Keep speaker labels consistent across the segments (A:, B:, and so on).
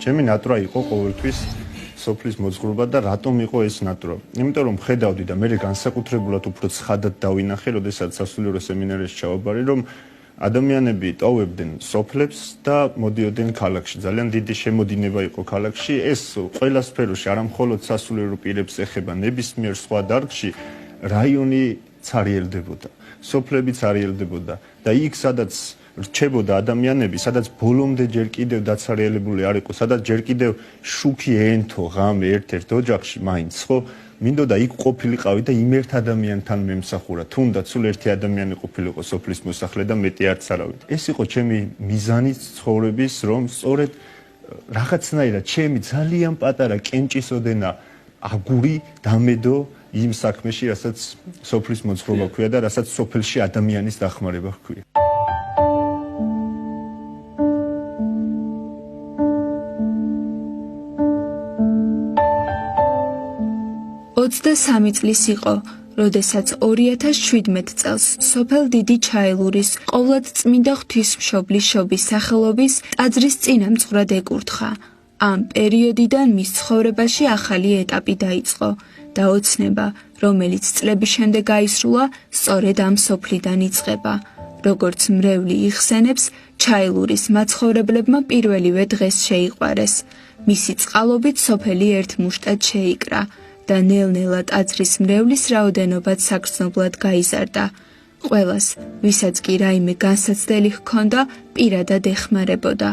A: ჩემი ნატრა იყო ყოველთვის სოფლის მოძღვრობა და რატომ იყო ეს ნატრა? იმიტომ რომ ხედავდი და მე განსაკუთრებულად უფრო ცხადად დავინახე, როდესაც სასულიერო სემინარიაში ჩავაბარე, რომ ადამიანები ტოვებდნენ სოფლებს და მოდიოდნენ ქალაქში. ძალიან დიდი შემოდინება იყო ქალაქში. ეს ყველა სფეროში, არა მხოლოდ სასულიერო პირებს ეხება, ნებისმიერ სხვა დარგში რაიონი ცარიელდებოდა, სოფლები ცარიელდებოდა და იქ სადაც რჩებოდა ადამიანები, სადაც ბოლომდე ჯერ კიდევ დაცარიელებული არ იყო, სადაც ჯერ კიდევ შუქი ეენთო ღამე ერთ-ერთ ოჯახში მაინც, ხო? მინდოდა იქ ყოფილიყავი და იმ ერთ ადამიანთან მემსახურა, თუნდაც სულ ერთი ადამიანი ყოფილიყო სოფლის მოსახლე და მეტი არც არავით. ეს იყო ჩემი მიზანი ცხოვრების, რომ სწორედ რაღაცნაირად ჩემი ძალიან პატარა კენჭისოდენა აგური დამედო იმ საქმეში, რასაც სოფლის მოძღვრობა ქვია და რასაც სოფელში ადამიანის დახმარება ქვია.
B: ოცდასამი წლის იყო, როდესაც 2017 წელს სოფელ დიდი ჩაილურის ყოვლადწმინდა ღვთისმშობლის შობის სახელობის ტაძრის წინამძღვრად ეკურთხა. ამ პერიოდიდან მის ცხოვრებაში ახალი ეტაპი დაიწყო და ოცნება, რომელიც წლების შემდეგ გაისრულა, სწორედ ამ სოფლიდან იწყება. როგორც მრევლი იხსენებს, ჩაილურის მაცხოვრებლებმა პირველივე დღეს შეიყვარეს. მისი წყალობით სოფელი ერთ მუშტად შეიკრა და ნელ-ნელა ტაძრის მრევლის რაოდენობაც საგრძნობლად გაიზარდა. ყველას, ვისაც კი რაიმე განსაცდელი ჰქონდა, პირადად ეხმარებოდა.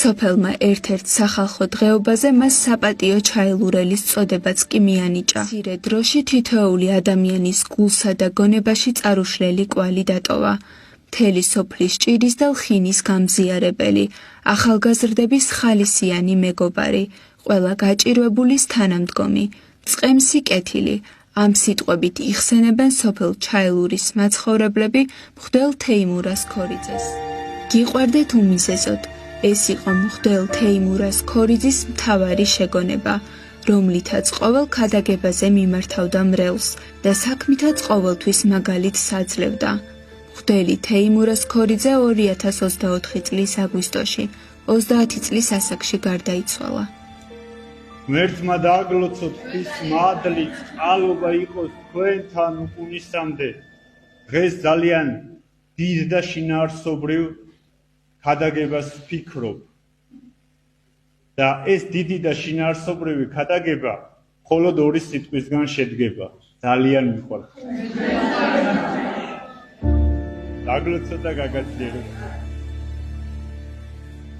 B: სოფელმა ერთ-ერთ სახალხო დღეობაზე მას საპატიო ჩაილურელის წოდებაც კი მიანიჭა. მცირე დროში თითოეული ადამიანის გულსა და გონებაში წარუშლელი კვალი დატოვა. მთელი სოფლის ჭირის და ლხინის გამზიარებელი, ახალგაზრდების ხალისიანი მეგობარი, ყველა გაჭირვებულის თანამდგომი, წყემსი კეთილი. ამ სიტყვებით იხსენებენ სოფელ ჩაილურის მაცხოვრებლები მღვდელ თეიმურას ქორიძეს. გიყვარდეთ უმიზეზოდ, ეს იყო მღვდელ თეიმურას ქორიძის მთავარი შეგონება, რომლითაც ყოველ ქადაგებაზე მიმართავდა მრევლს და საქმითაც ყოველთვის მაგალითს აძლევდა. მღვდელი თეიმურას ქორიძე 2024 წლის აგვისტოში, 30 წლის ასაკში გარდაიცვალა.
C: ღმერთმა დააგლოცოთ ღვთის მადლი, წყალობა იყოს თქვენთან უკუნისამდე. დღეს ძალიან დიდ და შინაარსობრივ ქადაგებას ვფიქრობ. და ეს დიდი და შინაარსობრივი ქადაგება მხოლოდ ორი სიტყვისგან შედგება. ძალიან მიყვარს. დაგლოცოთ და გაგაძლიეროთ.